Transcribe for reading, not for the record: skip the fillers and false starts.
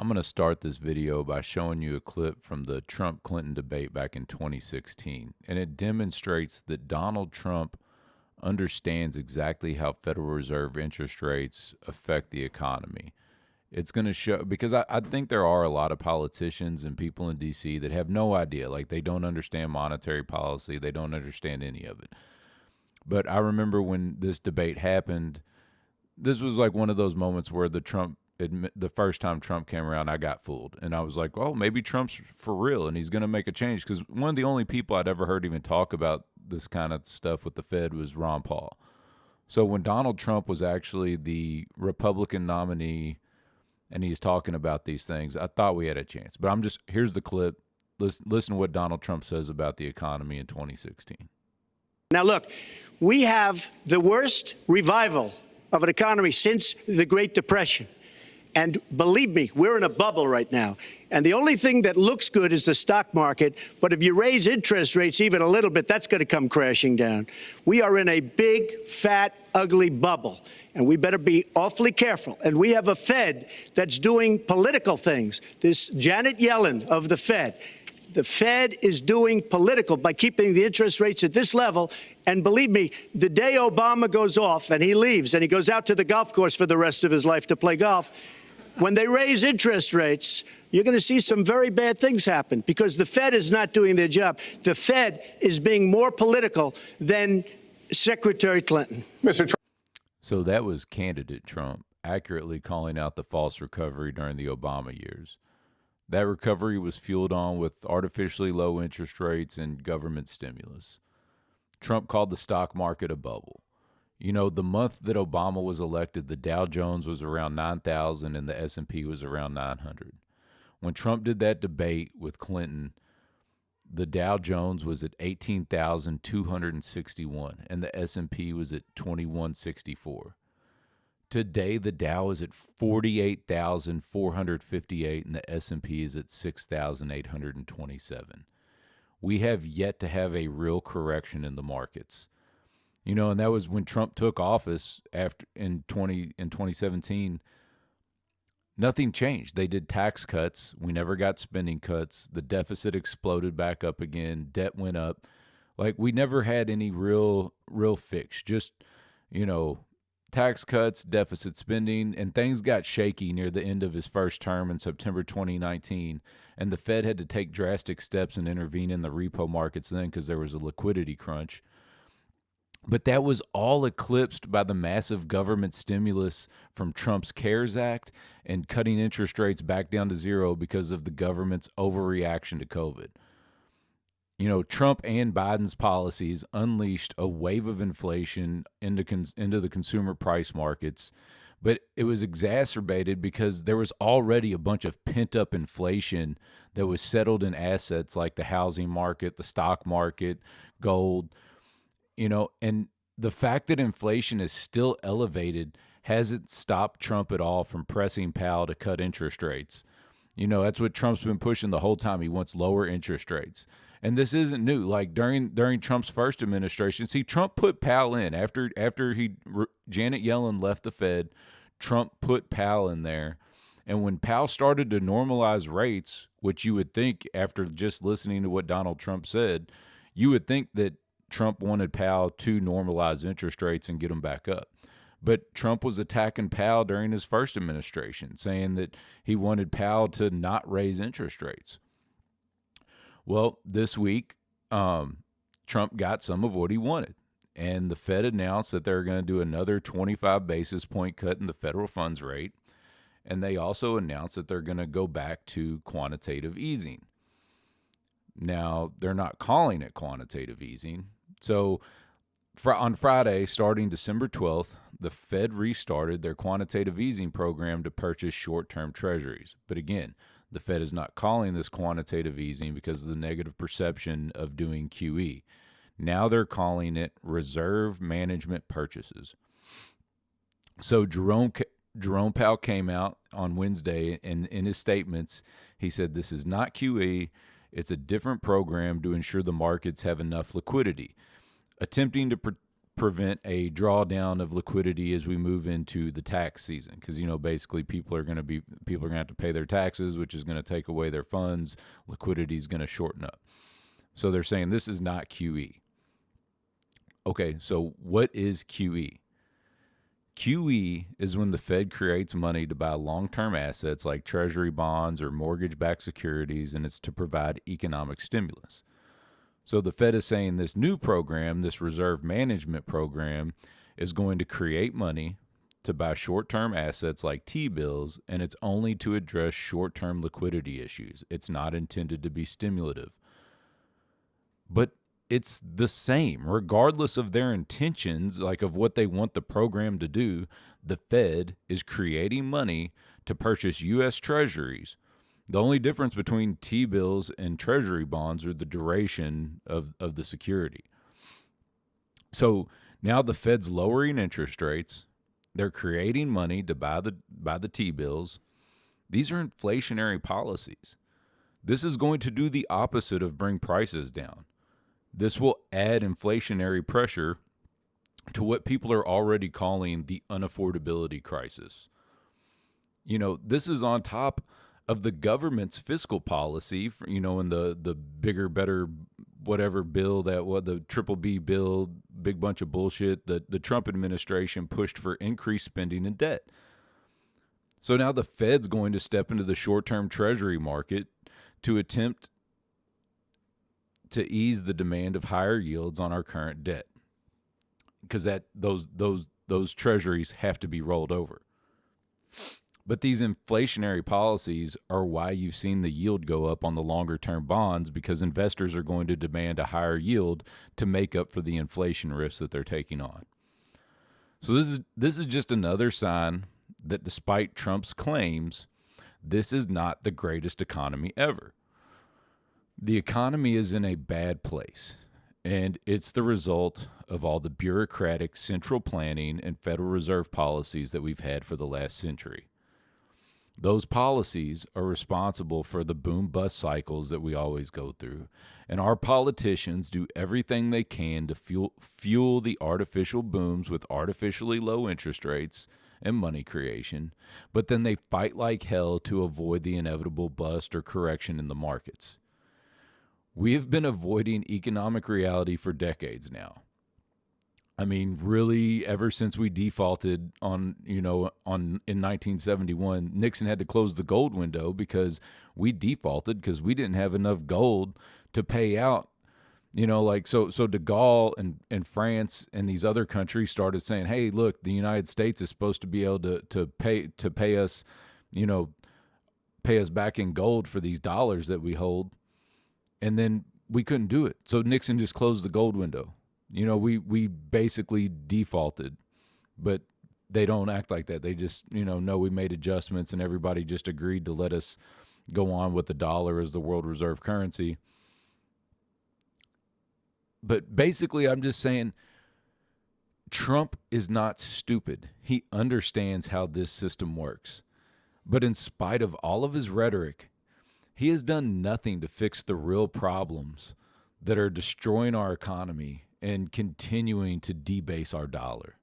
going to start this video by showing you a clip from the Trump-Clinton debate back in 2016, and it demonstrates that Donald Trump understands exactly how Federal Reserve interest rates affect the economy. It's going to show, because I think there are a lot of politicians and people in D.C. that have no idea. Like, they don't understand monetary policy. They don't understand any of it. But I remember when this debate happened, this was like one of those moments where the first time Trump came around, I got fooled. And I was like, oh, maybe Trump's for real and he's going to make a change. Because one of the only people I'd ever heard even talk about this kind of stuff with the Fed was Ron Paul. So when Donald Trump was actually the Republican nominee and he's talking about these things, I thought we had a chance. But here's the clip. Listen to what Donald Trump says about the economy in 2016. Now, look, we have the worst revival of an economy since the Great Depression. And believe me, we're in a bubble right now. And the only thing that looks good is the stock market. But if you raise interest rates even a little bit, that's going to come crashing down. We are in a big, fat, ugly bubble. And we better be awfully careful. And we have a Fed that's doing political things. This Janet Yellen of the Fed. The Fed is doing political by keeping the interest rates at this level. And believe me, the day Obama goes off and he leaves and he goes out to the golf course for the rest of his life to play golf, when they raise interest rates, you're going to see some very bad things happen because the Fed is not doing their job. The Fed is being more political than Secretary Clinton. Mr. Trump. So that was candidate Trump accurately calling out the false recovery during the Obama years. That recovery was fueled on with artificially low interest rates and government stimulus. Trump called the stock market a bubble. You know, the month that Obama was elected, the Dow Jones was around 9,000 and the S&P was around 900. When Trump did that debate with Clinton, the Dow Jones was at 18,261 and the S&P was at 2164. Today, the Dow is at 48,458 and the S&P is at 6,827. We have yet to have a real correction in the markets. You know, and that was when Trump took office in 2017. Nothing changed. They did tax cuts. We never got spending cuts. The deficit exploded back up again. Debt went up. Like, we never had any real fix. Just, you know, tax cuts, deficit spending, and things got shaky near the end of his first term in September 2019. And the Fed had to take drastic steps and intervene in the repo markets then because there was a liquidity crunch. But that was all eclipsed by the massive government stimulus from Trump's CARES Act and cutting interest rates back down to zero because of the government's overreaction to COVID. You know, Trump and Biden's policies unleashed a wave of inflation into the consumer price markets, but it was exacerbated because there was already a bunch of pent-up inflation that was settled in assets like the housing market, the stock market, gold. You know, and the fact that inflation is still elevated hasn't stopped Trump at all from pressing Powell to cut interest rates. You know, that's what Trump's been pushing the whole time. He wants lower interest rates. And this isn't new. Like during Trump's first administration, see, Trump put Powell in after Janet Yellen left the Fed. Trump put Powell in there. And when Powell started to normalize rates, which you would think after just listening to what Donald Trump said, you would think that Trump wanted Powell to normalize interest rates and get them back up. But Trump was attacking Powell during his first administration, saying that he wanted Powell to not raise interest rates. Well, this week, Trump got some of what he wanted. And the Fed announced that they're going to do another 25 basis point cut in the federal funds rate. And they also announced that they're going to go back to quantitative easing. Now, they're not calling it quantitative easing. So on Friday, starting December 12th, the Fed restarted their quantitative easing program to purchase short-term treasuries. But again, the Fed is not calling this quantitative easing because of the negative perception of doing QE. Now they're calling it reserve management purchases. So Jerome Powell came out on Wednesday, and in his statements, he said this is not QE. It's a different program to ensure the markets have enough liquidity. Attempting to prevent a drawdown of liquidity as we move into the tax season, because basically people are going to have to pay their taxes, which is going to take away their funds. Liquidity is going to shorten up. So they're saying this is not QE. Okay, so what is QE? QE is when the Fed creates money to buy long-term assets like treasury bonds or mortgage-backed securities, and it's to provide economic stimulus. So the Fed is saying this new program, this reserve management program, is going to create money to buy short-term assets like T-bills, and it's only to address short-term liquidity issues. It's not intended to be stimulative. But it's the same, regardless of their intentions, like of what they want the program to do. The Fed is creating money to purchase U.S. treasuries. The only difference between T-bills and treasury bonds are the duration of the security. So now the Fed's lowering interest rates. They're creating money to buy the T-bills. These are inflationary policies. This is going to do the opposite of bring prices down. This will add inflationary pressure to what people are already calling the unaffordability crisis. This is on top of the government's fiscal policy, in the bigger, better, whatever bill the triple B bill, big bunch of bullshit that the Trump administration pushed for increased spending and debt. So now the Fed's going to step into the short-term treasury market to attempt to ease the demand of higher yields on our current debt, because those treasuries have to be rolled over. But these inflationary policies are why you've seen the yield go up on the longer-term bonds, because investors are going to demand a higher yield to make up for the inflation risks that they're taking on. So this is just another sign that despite Trump's claims, this is not the greatest economy ever. The economy is in a bad place, and it's the result of all the bureaucratic central planning and Federal Reserve policies that we've had for the last century. Those policies are responsible for the boom-bust cycles that we always go through, and our politicians do everything they can to fuel the artificial booms with artificially low interest rates and money creation, but then they fight like hell to avoid the inevitable bust or correction in the markets. We have been avoiding economic reality for decades now. I mean, really, ever since we defaulted in 1971, Nixon had to close the gold window because we defaulted because we didn't have enough gold to pay out. So de Gaulle and France and these other countries started saying, hey, look, the United States is supposed to be able to pay us, pay us back in gold for these dollars that we hold. And then we couldn't do it. So Nixon just closed the gold window. We basically defaulted, but they don't act like that. They just, know we made adjustments and everybody just agreed to let us go on with the dollar as the world reserve currency. But basically, I'm just saying Trump is not stupid. He understands how this system works. But in spite of all of his rhetoric, he has done nothing to fix the real problems that are destroying our economy and continuing to debase our dollar.